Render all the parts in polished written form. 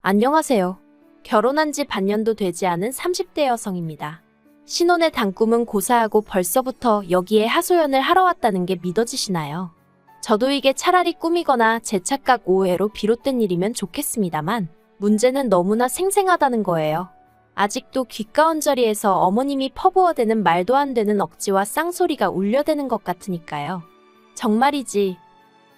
안녕하세요. 결혼한 지 반년도 되지 않은 30대 여성입니다. 신혼의 단꿈은 고사하고 벌써부터 여기에 하소연을 하러 왔다는 게 믿어지시나요? 저도 이게 차라리 꿈이거나 제 착각 오해로 비롯된 일이면 좋겠습니다만 문제는 너무나 생생하다는 거예요. 아직도 귓가원 자리에서 어머님이 퍼부어대는 말도 안 되는 억지와 쌍소리가 울려대는 것 같으니까요. 정말이지.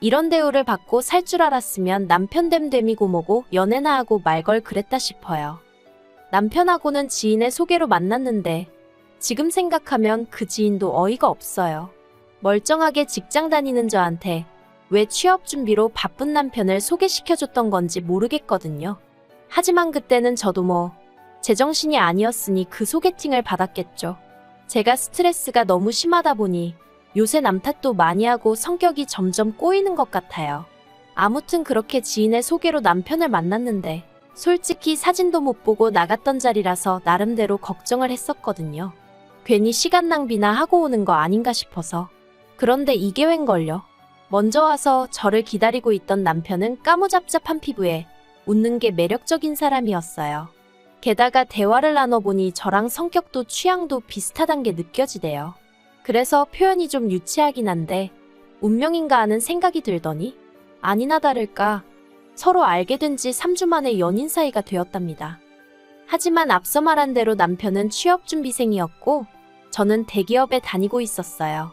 이런 대우를 받고 살 줄 알았으면 남편 됨됨이고 뭐고 연애나 하고 말 걸 그랬다 싶어요. 남편하고는 지인의 소개로 만났는데 지금 생각하면 그 지인도 어이가 없어요. 멀쩡하게 직장 다니는 저한테 왜 취업 준비로 바쁜 남편을 소개시켜줬던 건지 모르겠거든요. 하지만 그때는 저도 제정신이 아니었으니 그 소개팅을 받았겠죠. 제가 스트레스가 너무 심하다 보니 요새 남 탓도 많이 하고 성격이 점점 꼬이는 것 같아요. 아무튼 그렇게 지인의 소개로 남편을 만났는데 솔직히 사진도 못 보고 나갔던 자리라서 나름대로 걱정을 했었거든요. 괜히 시간 낭비나 하고 오는 거 아닌가 싶어서. 그런데 이게 웬걸요? 먼저 와서 저를 기다리고 있던 남편은 까무잡잡한 피부에 웃는 게 매력적인 사람이었어요. 게다가 대화를 나눠보니 저랑 성격도 취향도 비슷하단 게 느껴지대요. 그래서 표현이 좀 유치하긴 한데 운명인가 하는 생각이 들더니 아니나 다를까 서로 알게 된 지 3주 만에 연인 사이가 되었답니다. 하지만 앞서 말한 대로 남편은 취업준비생이었고 저는 대기업에 다니고 있었어요.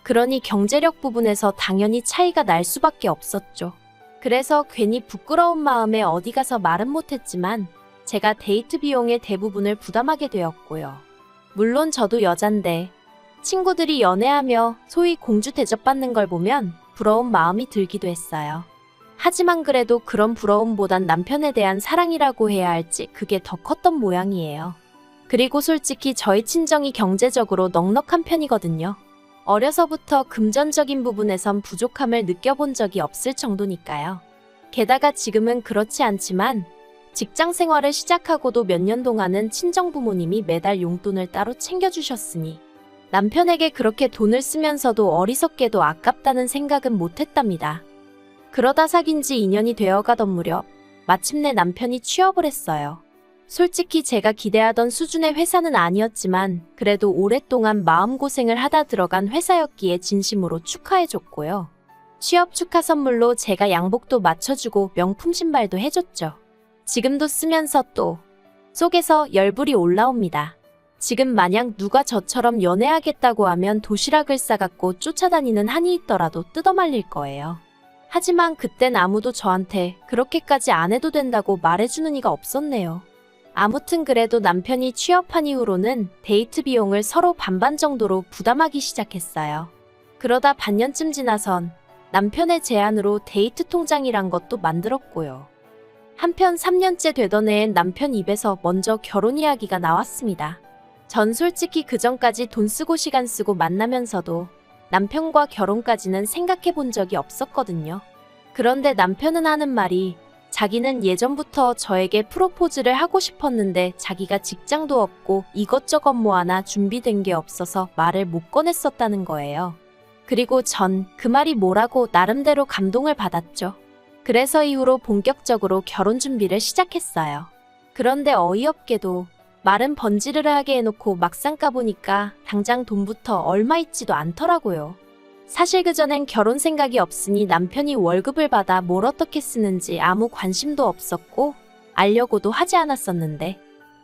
그러니 경제력 부분에서 당연히 차이가 날 수밖에 없었죠. 그래서 괜히 부끄러운 마음에 어디 가서 말은 못했지만 제가 데이트 비용의 대부분을 부담하게 되었고요. 물론 저도 여잔데 친구들이 연애하며 소위 공주 대접받는 걸 보면 부러운 마음이 들기도 했어요. 하지만 그래도 그런 부러움보단 남편에 대한 사랑이라고 해야 할지 그게 더 컸던 모양이에요. 그리고 솔직히 저희 친정이 경제적으로 넉넉한 편이거든요. 어려서부터 금전적인 부분에선 부족함을 느껴본 적이 없을 정도니까요. 게다가 지금은 그렇지 않지만 직장 생활을 시작하고도 몇 년 동안은 친정 부모님이 매달 용돈을 따로 챙겨주셨으니 남편에게 그렇게 돈을 쓰면서도 어리석게도 아깝다는 생각은 못했답니다. 그러다 사귄 지 2년이 되어가던 무렵 마침내 남편이 취업을 했어요. 솔직히 제가 기대하던 수준의 회사는 아니었지만 그래도 오랫동안 마음고생을 하다 들어간 회사였기에 진심으로 축하해줬고요. 취업 축하 선물로 제가 양복도 맞춰주고 명품 신발도 해줬죠. 지금도 쓰면서 또 속에서 열불이 올라옵니다. 지금 만약 누가 저처럼 연애하겠다고 하면 도시락을 싸갖고 쫓아다니는 한이 있더라도 뜯어말릴 거예요. 하지만 그땐 아무도 저한테 그렇게까지 안 해도 된다고 말해주는 이가 없었네요. 아무튼 그래도 남편이 취업한 이후로는 데이트 비용을 서로 반반 정도로 부담하기 시작했어요. 그러다 반년쯤 지나선 남편의 제안으로 데이트 통장이란 것도 만들었고요. 한편 3년째 되던 해엔 남편 입에서 먼저 결혼 이야기가 나왔습니다. 전 솔직히 그전까지 돈 쓰고 시간 쓰고 만나면서도 남편과 결혼까지는 생각해 본 적이 없었거든요. 그런데 남편은 하는 말이 자기는 예전부터 저에게 프로포즈를 하고 싶었는데 자기가 직장도 없고 이것저것 뭐 하나 준비된 게 없어서 말을 못 꺼냈었다는 거예요. 그리고 전 그 말이 뭐라고 나름대로 감동을 받았죠. 그래서 이후로 본격적으로 결혼 준비를 시작했어요. 그런데 어이없게도 말은 번지르르하게 해놓고 막상 까보니까 당장 돈부터 얼마 있지도 않더라고요. 사실 그전엔 결혼 생각이 없으니 남편이 월급을 받아 뭘 어떻게 쓰는지 아무 관심도 없었고 알려고도 하지 않았었는데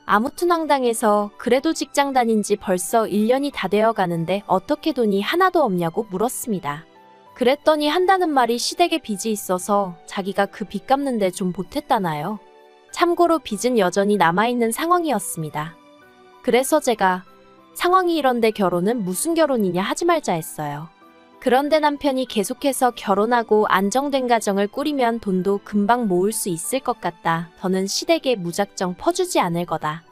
아무튼 황당해서 그래도 직장 다닌 지 벌써 1년이 다 되어 가는데 어떻게 돈이 하나도 없냐고 물었습니다. 그랬더니 한다는 말이 시댁에 빚이 있어서 자기가 그 빚 갚는데 좀 보탰다나요. 참고로 빚은 여전히 남아있는 상황이었습니다. 그래서 제가 상황이 이런데 결혼은 무슨 결혼이냐 하지 말자 했어요. 그런데 남편이 계속해서 결혼하고 안정된 가정을 꾸리면 돈도 금방 모을 수 있을 것 같다. 더는 시댁에 무작정 퍼주지 않을 거다.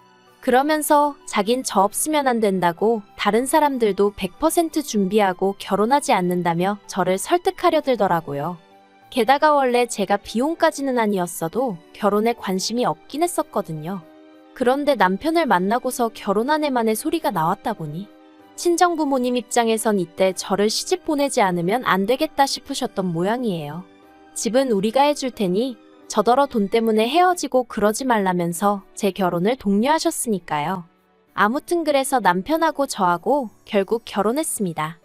그러면서 자긴 저 없으면 안 된다고 다른 사람들도 100% 준비하고 결혼하지 않는다며 저를 설득하려 들더라고요. 게다가 원래 제가 비혼까지는 아니었어도 결혼에 관심이 없긴 했었거든요. 그런데 남편을 만나고서 결혼한 해만의 소리가 나왔다 보니 친정부모님 입장에선 이때 저를 시집 보내지 않으면 안 되겠다 싶으셨던 모양이에요. 집은 우리가 해줄 테니 저더러 돈 때문에 헤어지고 그러지 말라면서 제 결혼을 독려하셨으니까요. 아무튼 그래서 남편하고 저하고 결국 결혼했습니다.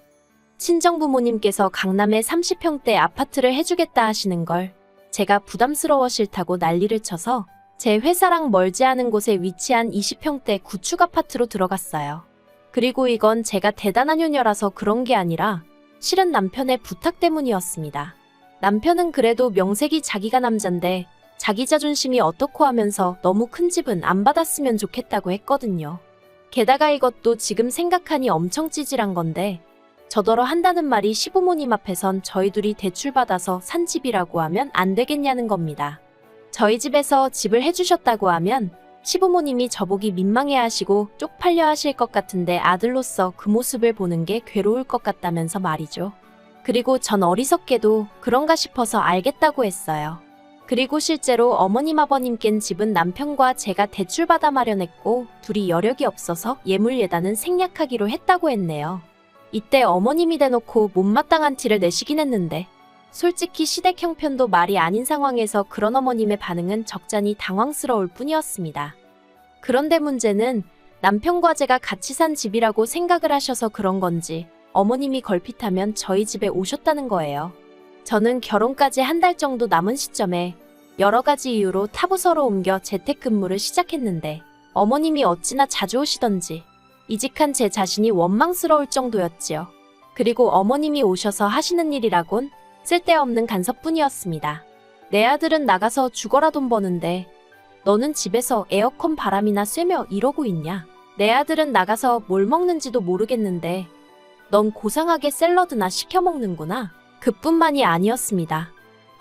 친정부모님께서 강남에 30평대 아파트를 해주겠다 하시는 걸 제가 부담스러워 싫다고 난리를 쳐서 제 회사랑 멀지 않은 곳에 위치한 20평대 구축 아파트로 들어갔어요. 그리고 이건 제가 대단한 효녀라서 그런 게 아니라 실은 남편의 부탁 때문이었습니다. 남편은 그래도 명색이 자기가 남잔데 자기 자존심이 어떻고 하면서 너무 큰 집은 안 받았으면 좋겠다고 했거든요. 게다가 이것도 지금 생각하니 엄청 찌질한 건데 저더러 한다는 말이 시부모님 앞에선 저희 둘이 대출받아서 산 집이라고 하면 안 되겠냐는 겁니다. 저희 집에서 집을 해주셨다고 하면 시부모님이 저보기 민망해하시고 쪽팔려 하실 것 같은데 아들로서 그 모습을 보는 게 괴로울 것 같다면서 말이죠. 그리고 전 어리석게도 그런가 싶어서 알겠다고 했어요. 그리고 실제로 어머님 아버님껜 집은 남편과 제가 대출받아 마련했고 둘이 여력이 없어서 예물예단은 생략하기로 했다고 했네요. 이때 어머님이 대놓고 못마땅한 티를 내시긴 했는데 솔직히 시댁 형편도 말이 아닌 상황에서 그런 어머님의 반응은 적잖이 당황스러울 뿐이었습니다. 그런데 문제는 남편과 제가 같이 산 집이라고 생각을 하셔서 그런 건지 어머님이 걸핏하면 저희 집에 오셨다는 거예요. 저는 결혼까지 한 달 정도 남은 시점에 여러 가지 이유로 타부서로 옮겨 재택근무를 시작했는데 어머님이 어찌나 자주 오시던지 이직한 제 자신이 원망스러울 정도였지요. 그리고 어머님이 오셔서 하시는 일이라곤 쓸데없는 간섭뿐이었습니다. 내 아들은 나가서 죽어라 돈 버는데 너는 집에서 에어컨 바람이나 쐬며 이러고 있냐? 내 아들은 나가서 뭘 먹는지도 모르겠는데 넌 고상하게 샐러드나 시켜 먹는구나. 그뿐만이 아니었습니다.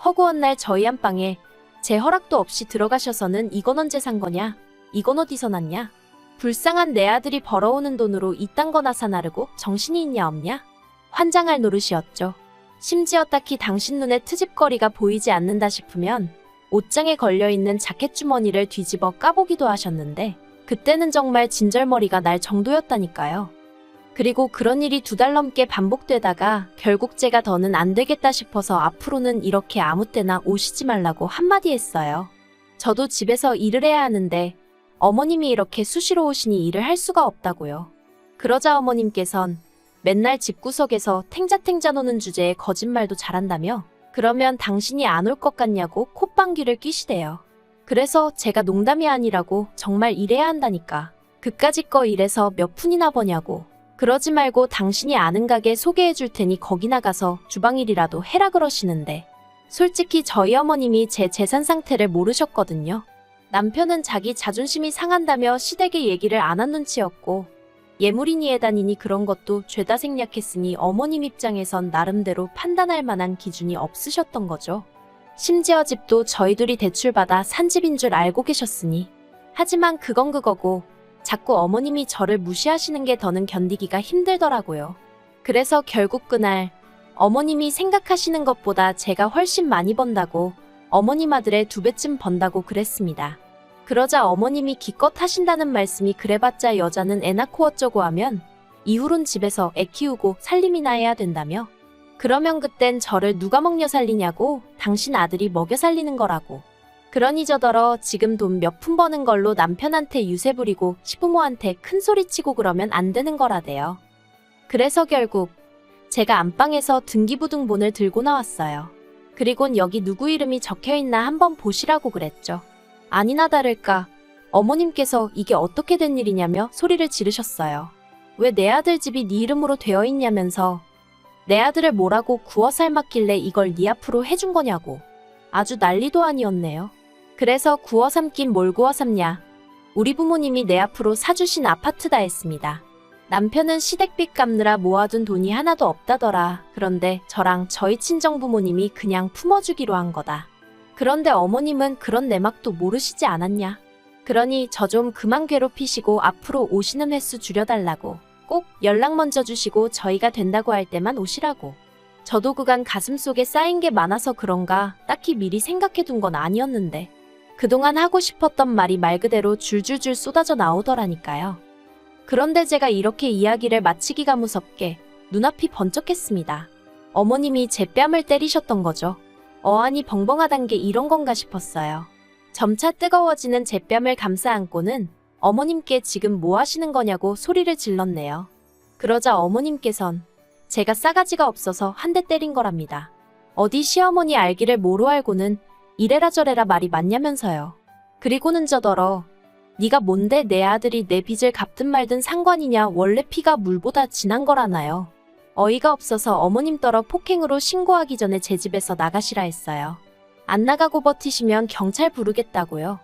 허구한 날 저희 안방에 제 허락도 없이 들어가셔서는 이건 언제 산 거냐? 이건 어디서 났냐? 불쌍한 내 아들이 벌어오는 돈으로 이딴 거나 사 나르고 정신이 있냐 없냐? 환장할 노릇이었죠. 심지어 딱히 당신 눈에 트집거리가 보이지 않는다 싶으면 옷장에 걸려있는 자켓 주머니를 뒤집어 까보기도 하셨는데 그때는 정말 진절머리가 날 정도였다니까요. 그리고 그런 일이 2달 넘게 반복되다가 결국 제가 더는 안 되겠다 싶어서 앞으로는 이렇게 아무 때나 오시지 말라고 한마디 했어요. 저도 집에서 일을 해야 하는데 어머님이 이렇게 수시로 오시니 일을 할 수가 없다고요. 그러자 어머님께선 맨날 집구석에서 탱자탱자 노는 주제에 거짓말도 잘한다며 그러면 당신이 안 올 것 같냐고 콧방귀를 끼시대요. 그래서 제가 농담이 아니라고 정말 일해야 한다니까. 그까짓 거 일해서 몇 푼이나 버냐고. 그러지 말고 당신이 아는 가게 소개해 줄 테니 거기 나가서 주방일이라도 해라 그러시는데 솔직히 저희 어머님이 제 재산 상태를 모르셨거든요. 남편은 자기 자존심이 상한다며 시댁에 얘기를 안 한 눈치였고 예물이니 예단이니 그런 것도 죄다 생략했으니 어머님 입장에선 나름대로 판단할 만한 기준이 없으셨던 거죠. 심지어 집도 저희 둘이 대출받아 산 집인 줄 알고 계셨으니. 하지만 그건 그거고 자꾸 어머님이 저를 무시하시는 게 더는 견디기가 힘들더라고요. 그래서 결국 그날 어머님이 생각하시는 것보다 제가 훨씬 많이 번다고 어머님 아들의 2배쯤 번다고 그랬습니다. 그러자 어머님이 기껏 하신다는 말씀이 그래봤자 여자는 애 낳고 어쩌고 하면 이후론 집에서 애 키우고 살림이나 해야 된다며 그러면 그땐 저를 누가 먹여 살리냐고 당신 아들이 먹여 살리는 거라고 그러니 저더러 지금 돈 몇 푼 버는 걸로 남편한테 유세 부리고 시부모한테 큰 소리 치고 그러면 안 되는 거라대요. 그래서 결국 제가 안방에서 등기부등본을 들고 나왔어요. 그리곤 여기 누구 이름이 적혀있나 한번 보시라고 그랬죠. 아니나 다를까 어머님께서 이게 어떻게 된 일이냐며 소리를 지르셨어요. 왜 내 아들 집이 네 이름으로 되어 있냐면서 내 아들을 뭐라고 구워 삶았길래 이걸 네 앞으로 해준 거냐고. 아주 난리도 아니었네요. 그래서 구워 삶긴 뭘 구워 삶냐. 우리 부모님이 내 앞으로 사주신 아파트다 했습니다. 남편은 시댁빚 갚느라 모아둔 돈이 하나도 없다더라. 그런데 저랑 저희 친정부모님이 그냥 품어주기로 한 거다. 그런데 어머님은 그런 내막도 모르시지 않았냐. 그러니 저 좀 그만 괴롭히시고 앞으로 오시는 횟수 줄여달라고. 꼭 연락 먼저 주시고 저희가 된다고 할 때만 오시라고. 저도 그간 가슴속에 쌓인 게 많아서 그런가 딱히 미리 생각해둔 건 아니었는데 그동안 하고 싶었던 말이 말 그대로 줄줄줄 쏟아져 나오더라니까요. 그런데 제가 이렇게 이야기를 마치기가 무섭게 눈앞이 번쩍했습니다. 어머님이 제 뺨을 때리셨던 거죠. 어안이 벙벙하단 게 이런 건가 싶었어요. 점차 뜨거워지는 제 뺨을 감싸 안고는 어머님께 지금 뭐 하시는 거냐고 소리를 질렀네요. 그러자 어머님께선 제가 싸가지가 없어서 한 대 때린 거랍니다. 어디 시어머니 알기를 뭐로 알고는 이래라 저래라 말이 맞냐면서요. 그리고는 저더러 네가 뭔데 내 아들이 내 빚을 갚든 말든 상관이냐, 원래 피가 물보다 진한 거라나요. 어이가 없어서 어머님 떨어 폭행으로 신고하기 전에 제 집에서 나가시라 했어요. 안 나가고 버티시면 경찰 부르겠다고요.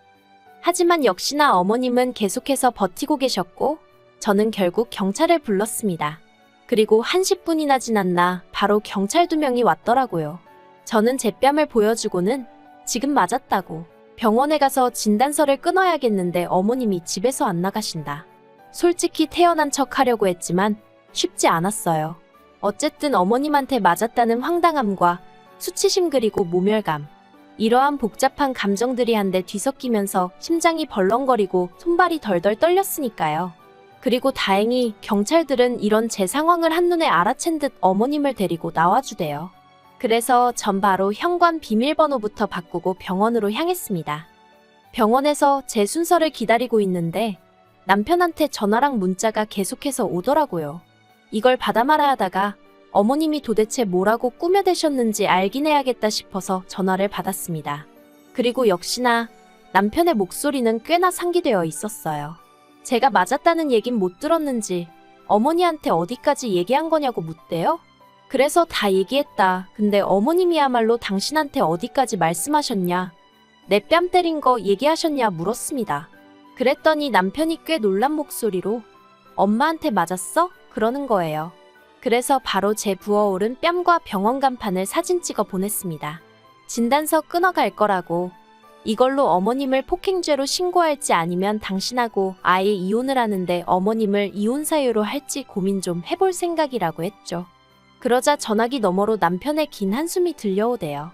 하지만 역시나 어머님은 계속해서 버티고 계셨고 저는 결국 경찰을 불렀습니다. 그리고 한 10분이나 지났나 바로 경찰 2명이 왔더라고요. 저는 제 뺨을 보여주고는 지금 맞았다고 병원에 가서 진단서를 끊어야겠는데 어머님이 집에서 안 나가신다. 솔직히 태어난 척 하려고 했지만 쉽지 않았어요. 어쨌든 어머님한테 맞았다는 황당함과 수치심 그리고 모멸감, 이러한 복잡한 감정들이 한데 뒤섞이면서 심장이 벌렁거리고 손발이 덜덜 떨렸으니까요. 그리고 다행히 경찰들은 이런 제 상황을 한눈에 알아챈 듯 어머님을 데리고 나와주대요. 그래서 전 바로 현관 비밀번호부터 바꾸고 병원으로 향했습니다. 병원에서 제 순서를 기다리고 있는데 남편한테 전화랑 문자가 계속해서 오더라고요. 이걸 받아 말아 하다가 어머님이 도대체 뭐라고 꾸며대셨는지 알긴 해야겠다 싶어서 전화를 받았습니다. 그리고 역시나 남편의 목소리는 꽤나 상기되어 있었어요. 제가 맞았다는 얘긴 못 들었는지 어머니한테 어디까지 얘기한 거냐고 묻대요. 그래서 다 얘기했다. 근데 어머님이야말로 당신한테 어디까지 말씀하셨냐, 내 뺨 때린 거 얘기하셨냐 물었습니다. 그랬더니 남편이 꽤 놀란 목소리로 엄마한테 맞았어? 그러는 거예요. 그래서 바로 제 부어오른 뺨과 병원 간판을 사진 찍어 보냈습니다. 진단서 끊어갈 거라고, 이걸로 어머님을 폭행죄로 신고할지 아니면 당신하고 아예 이혼을 하는데 어머님을 이혼 사유로 할지 고민 좀 해볼 생각이라고 했죠. 그러자 전화기 너머로 남편의 긴 한숨이 들려오대요.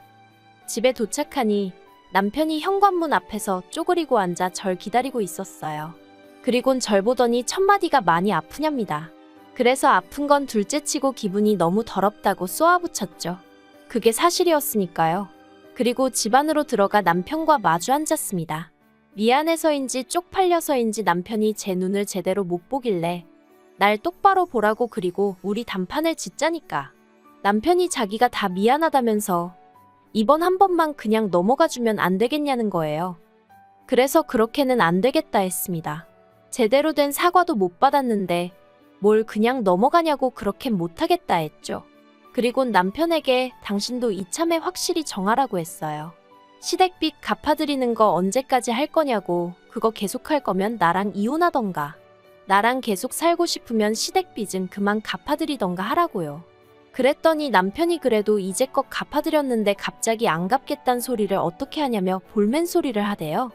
집에 도착하니 남편이 현관문 앞에서 쪼그리고 앉아 절 기다리고 있었어요. 그리곤 절 보더니 첫마디가 많이 아프냐입니다. 그래서 아픈 건 둘째치고 기분이 너무 더럽다고 쏘아붙였죠. 그게 사실이었으니까요. 그리고 집 안으로 들어가 남편과 마주 앉았습니다. 미안해서인지 쪽팔려서인지 남편이 제 눈을 제대로 못 보길래 날 똑바로 보라고, 그리고 우리 단판을 짓자니까. 남편이 자기가 다 미안하다면서 이번 한 번만 그냥 넘어가주면 안 되겠냐는 거예요. 그래서 그렇게는 안 되겠다 했습니다. 제대로 된 사과도 못 받았는데 뭘 그냥 넘어가냐고 그렇게는 못하겠다 했죠. 그리곤 남편에게 당신도 이참에 확실히 정하라고 했어요. 시댁빚 갚아드리는 거 언제까지 할 거냐고, 그거 계속할 거면 나랑 이혼하던가, 나랑 계속 살고 싶으면 시댁빚은 그만 갚아드리던가 하라고요. 그랬더니 남편이 그래도 이제껏 갚아드렸는데 갑자기 안 갚겠단 소리를 어떻게 하냐며 볼멘 소리를 하대요.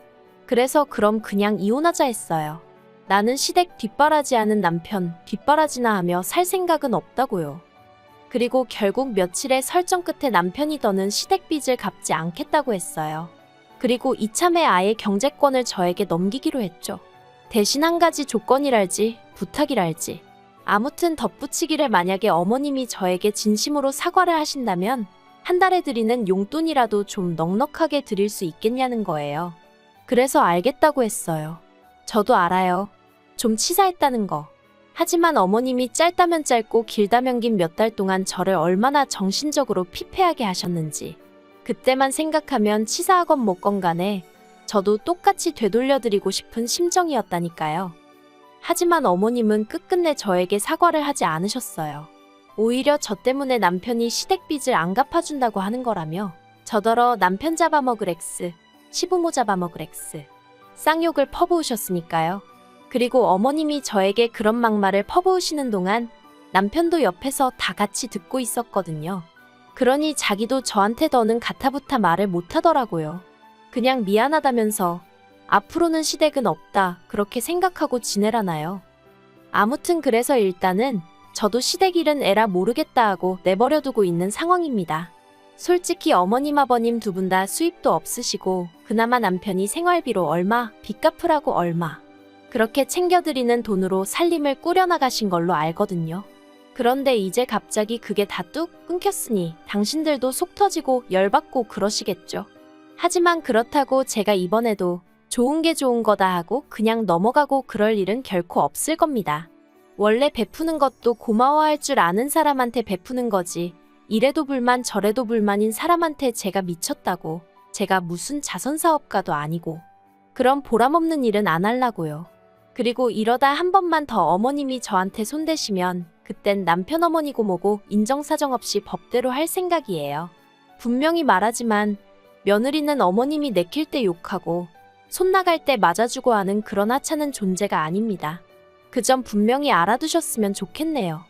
그래서 그럼 그냥 이혼하자 했어요. 나는 시댁 뒷바라지하는 남편 뒷바라지나 하며 살 생각은 없다고요. 그리고 결국 며칠의 설정 끝에 남편이 더는 시댁빚을 갚지 않겠다고 했어요. 그리고 이참에 아예 경제권을 저에게 넘기기로 했죠. 대신 한 가지 조건이랄지 부탁이랄지, 아무튼 덧붙이기를 만약에 어머님이 저에게 진심으로 사과를 하신다면 한 달에 드리는 용돈이라도 좀 넉넉하게 드릴 수 있겠냐는 거예요. 그래서 알겠다고 했어요. 저도 알아요. 좀 치사했다는 거. 하지만 어머님이 짧다면 짧고 길다면 긴 몇 달 동안 저를 얼마나 정신적으로 피폐하게 하셨는지 그때만 생각하면 치사하건 뭐건 간에 저도 똑같이 되돌려드리고 싶은 심정이었다니까요. 하지만 어머님은 끝끝내 저에게 사과를 하지 않으셨어요. 오히려 저 때문에 남편이 시댁빚을 안 갚아준다고 하는 거라며 저더러 남편 잡아먹을 X, 시부모 잡아먹을 X 쌍욕을 퍼부으셨으니까요. 그리고 어머님이 저에게 그런 막말을 퍼부으시는 동안 남편도 옆에서 다 같이 듣고 있었거든요. 그러니 자기도 저한테 더는 가타부타 말을 못하더라고요. 그냥 미안하다면서 앞으로는 시댁은 없다 그렇게 생각하고 지내라나요. 아무튼 그래서 일단은 저도 시댁 일은 에라 모르겠다 하고 내버려두고 있는 상황입니다. 솔직히 어머님 아버님 두 분 다 수입도 없으시고 그나마 남편이 생활비로 얼마, 빚 갚으라고 얼마 그렇게 챙겨드리는 돈으로 살림을 꾸려나가신 걸로 알거든요. 그런데 이제 갑자기 그게 다 뚝 끊겼으니 당신들도 속 터지고 열받고 그러시겠죠. 하지만 그렇다고 제가 이번에도 좋은 게 좋은 거다 하고 그냥 넘어가고 그럴 일은 결코 없을 겁니다. 원래 베푸는 것도 고마워할 줄 아는 사람한테 베푸는 거지. 이래도 불만 저래도 불만인 사람한테 제가 미쳤다고. 제가 무슨 자선사업가도 아니고. 그런 보람없는 일은 안 하려고요. 그리고 이러다 한 번만 더 어머님이 저한테 손대시면 그땐 남편 어머니고 뭐고 인정사정 없이 법대로 할 생각이에요. 분명히 말하지만 며느리는 어머님이 내킬 때 욕하고 손 나갈 때 맞아주고 하는 그런 하찮은 존재가 아닙니다. 그 점 분명히 알아두셨으면 좋겠네요.